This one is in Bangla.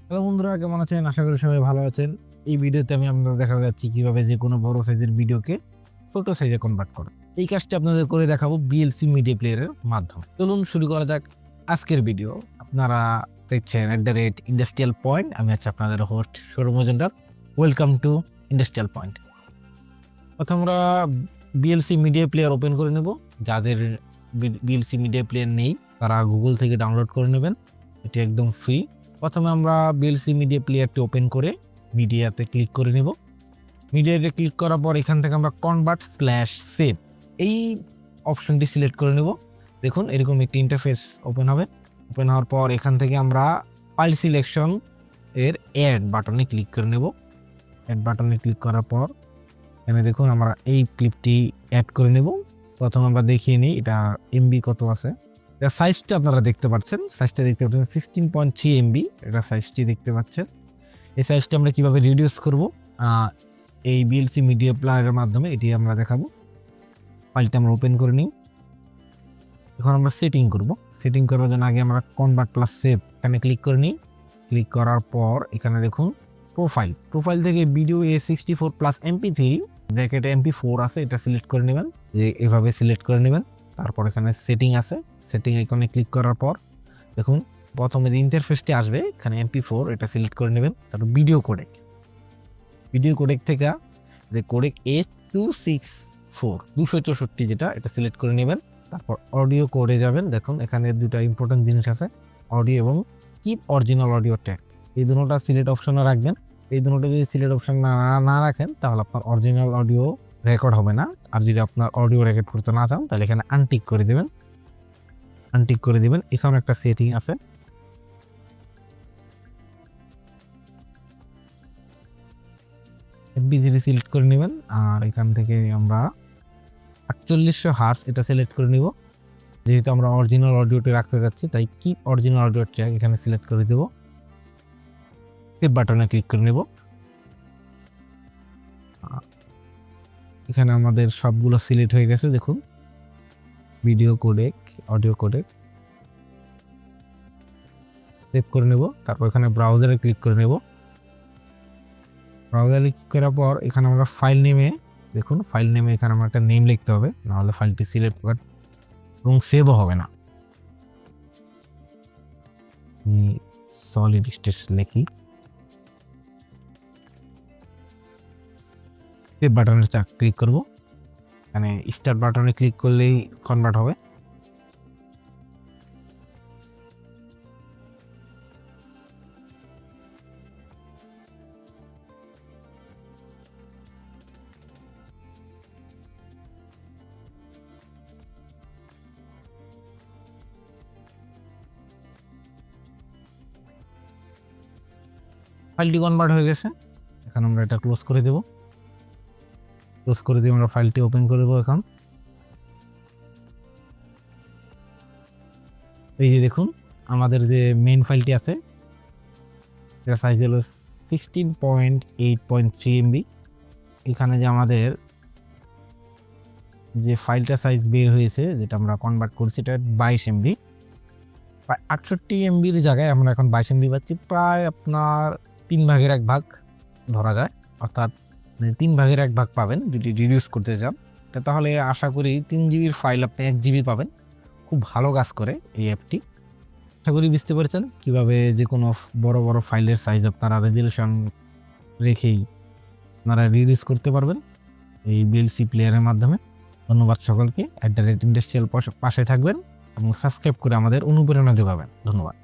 হ্যালো বন্ধুরা, কেমন আছেন? আশা করি সবাই ভালো আছেন। এই ভিডিওতে আমি আপনাদের দেখাতে যাচ্ছি কিভাবে যে কোনো বড় সাইজের ভিডিওকে ছোট সাইজে কনভার্ট করে। এই কাজটি আপনাদের করে দেখাবো বিএলসি মিডিয়া প্লেয়ারের মাধ্যমে। চলুন শুরু করা যাক আজকের ভিডিও। আপনারা দেখছেন @ইন্ডাস্ট্রিয়াল পয়েন্ট। আমি আছি আপনাদের host Sourav Majumdar. Welcome to industrial point. প্রথমে আমরা বিএলসি মিডিয়া প্লেয়ার ওপেন করে নেব। যাদের বিএলসি মিডিয়া প্লেয়ার নেই তারা গুগল থেকে ডাউনলোড করে নেবেন, এটি একদম ফ্রি। প্রথমে আমরা বিএলসি মিডিয়া প্লেয়ারটি ওপেন করে মিডিয়াতে ক্লিক করে নেব। মিডিয়াতে ক্লিক করার পর এখান থেকে আমরা কনভার্ট/সেভ এই অপশনটি সিলেক্ট করে নেব। দেখুন এরকম একটি ইন্টারফেস ওপেন হবে। ওপেন হওয়ার পর এখান থেকে আমরা ফাইল সিলেকশন এর অ্যাড বাটনে ক্লিক করে নেব। অ্যাড বাটনে ক্লিক করার পর এখানে দেখুন আমরা এই ক্লিপটি অ্যাড করে নেব। প্রথমে আমরা দেখিয়ে নিই এটা এমবি কত আছে। এটা সাইজটা আপনারা দেখতে পাচ্ছেন, 16.3 এমবি এটা সাইজটি দেখতে পাচ্ছেন। এই সাইজটা আমরা কিভাবে রিডিউস করব এই বিএলসি মিডিয়া প্লেয়ারের মাধ্যমে এটি আমরা দেখাবো। ফাইলটা আমরা ওপেন করে নিই। এখন আমরা সেটিং করব। সেটিং করার জন্য আগে আমরা কনভার্ট+সেভ এখানে ক্লিক করে নিই। ক্লিক করার পর এখানে দেখুন প্রোফাইল থেকে ভিডিও A64+ MP3 ব্র্যাকেটে MP4 আছে, এটা সিলেক্ট করে নেবেন। এভাবে সিলেক্ট করে নেবেন। তারপর এখানে সেটিং আছে, সেটিং আইকনে ক্লিক করার পর দেখুন প্রথমে যে ইন্টারফেসটি আসবে এখানে MP4 এটা সিলেক্ট করে নেবেন। তারপর ভিডিও কোডেক থেকে যে কোডেক A264 যেটা এটা সিলেক্ট করে নেবেন। তারপর অডিও কোডে যাবেন। দেখুন এখানে দুটো ইম্পর্টেন্ট জিনিস আছে, অডিও এবং কিপ অরিজিনাল অডিও ট্যাগ। এই দুটোটা সিলেক্ট অপশনে রাখবেন। এই দুটোটা যদি সিলেক্ট অপশন না রাখেন তাহলে আপনার অরিজিনাল অডিও রেকর্ড হবে না। আর যদি আপনার অডিও রেকর্ড করতে না চান তাহলে এখানে আনটিক করে দিবেন। এখানে একটা সেটিং আছে, MP3 সিলেক্ট করে নেবেন। আর এখান থেকে আমরা 4800 হার্টজ এটা সিলেক্ট করে নিব। যেহেতু আমরা অরিজিনাল অডিওটি রাখতে যাচ্ছি তাই কিপ অরিজিনাল অডিও ট্র্যাক এখানে সিলেক্ট করে দেব। সেভ বাটনে ক্লিক করে নেব। এখানে আমাদের সবগুলো সিলেক্ট হয়ে গেছে। দেখুন video codec, audio codec save করে নেব। তারপর এখানে ব্রাউজারে ক্লিক করে নেব। ব্রাউজারে ক্লিক করার পর এখানে আমরা ফাইল নেমে দেখুন ফাইল নেমে এখানে আমরা একটা নেম লিখতে হবে, নাহলে ফাইলটি সিলেক্ট এবং সেভও হবে না। সলিড স্টেট লিখি, সেভ বাটনে ক্লিক করব। এখানে স্টার্ট বাটনে ক্লিক করলেই কনভার্ট হবে। ফাইলটি কনভার্ট হয়ে গেছে। এখন আমরা এটা ক্লোজ করে দেব। ক্লোজ করে দিয়ে আমরা ফাইলটি ওপেন করে দেবো। এখন এই যে দেখুন আমাদের যে মেইন ফাইলটি আছে এর সাইজ হলো 16.8.3 এমবি। এখানে যে আমাদের যে ফাইলটা সাইজ বের হয়েছে যেটা আমরা কনভার্ট করছি এটা 22 এমবি। প্রায় 68 এমবির জায়গায় আমরা এখন 22 এমবি পাচ্ছি। প্রায় আপনার 3 ভাগের 1 ভাগ ধরা যায়, অর্থাৎ 3 ভাগের 1 ভাগ পাবেন যদি রিডিউস করতে চান। তাহলে আশা করি 3 জিবির ফাইল আপনি 1 জিবি পাবেন। খুব ভালো কাজ করে এই অ্যাপটি। আশা করি বুঝতে পেরেছেন কীভাবে যে কোনো বড় ফাইলের সাইজ আপনারা রেজুলেশন রেখেই আপনারা রিডিউস করতে পারবেন এই বিএলসি প্লেয়ারের মাধ্যমে। ধন্যবাদ সকলকে। @ইন্ডাস্ট্রিয়াল পাশে থাকবেন এবং সাবস্ক্রাইব করে আমাদের অনুপ্রেরণা যোগাবেন। ধন্যবাদ।